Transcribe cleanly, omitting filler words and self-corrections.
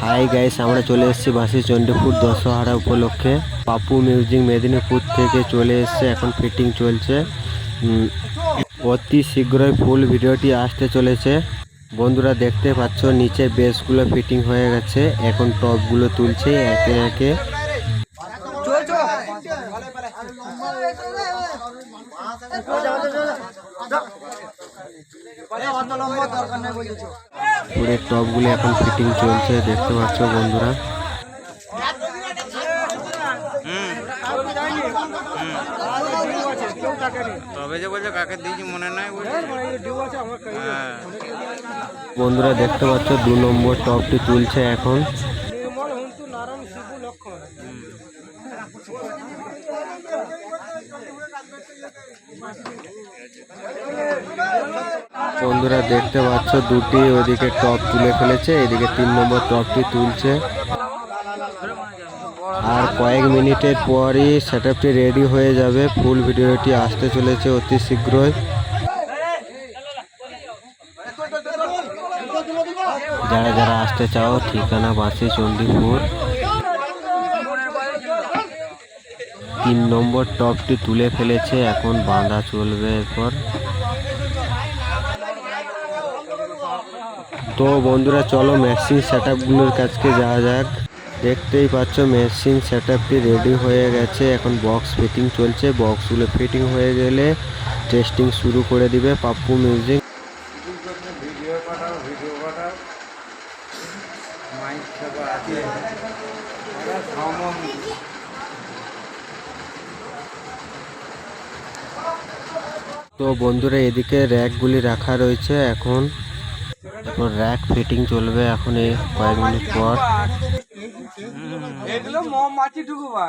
Hi guys, আমরা চলে এসেছি বাসি চণ্ডীপুর দশহরা উপলক্ষে। পাপু মিউজিক মেদিনীপুর থেকে চলে এসেছে, এখন ফিটিং চলছে। অতি শীঘ্রই ফুল ভিডিওটি আসতে চলেছে। বন্ধুরা দেখতে পাচ্ছ নিচে বেসগুলো ফিটিং হয়ে গেছে, এখন টপগুলো তুলছে একে একে। পুরের টপগুলো এখন ফিটিং চলছে, দেখতে পাচ্ছ বন্ধুরা। বন্ধুরা দেখতে পাচ্ছ 2 নম্বর টপটি তুলছে এখন। বন্ধুরা দেখতে পাচ্ছ দুটি ওদিকে টপ তুলে ফেলেছে, এদিকে 3 নম্বর টপটি তুলছে। আর কয়েক মিনিটের পরই সেটআপটি রেডি হয়ে যাবে। ফুল ভিডিওটি আসতে চলেছে অতি শীঘ্রই। যারা যারা আসতে চাও, ঠিকানা বাসি চণ্ডীপুর। 3 নম্বর টপটি তুলে ফেলেছে, এখন বাঁধা চলবে এরপর। তো বন্ধুরা চলো মেশিন সেটআপগুলোর কাছে যাওয়া যাক। দেখতেই পাচ্ছ মেশিন সেটআপটি রেডি হয়ে গেছে, এখন বক্স ফিটিং চলছে। বক্সগুলো ফিটিং হয়ে গেলে টেস্টিং শুরু করে দিবে পাপ্পু মিউজিক। তো বন্ধুরা এদিকে র্যাকগুলি রাখা রয়েছে, এখন র্যাক ফিটিং চলবে এখন এই কয়েক মিনিট পর। এগুলো মৌমাছি ঢুকবা।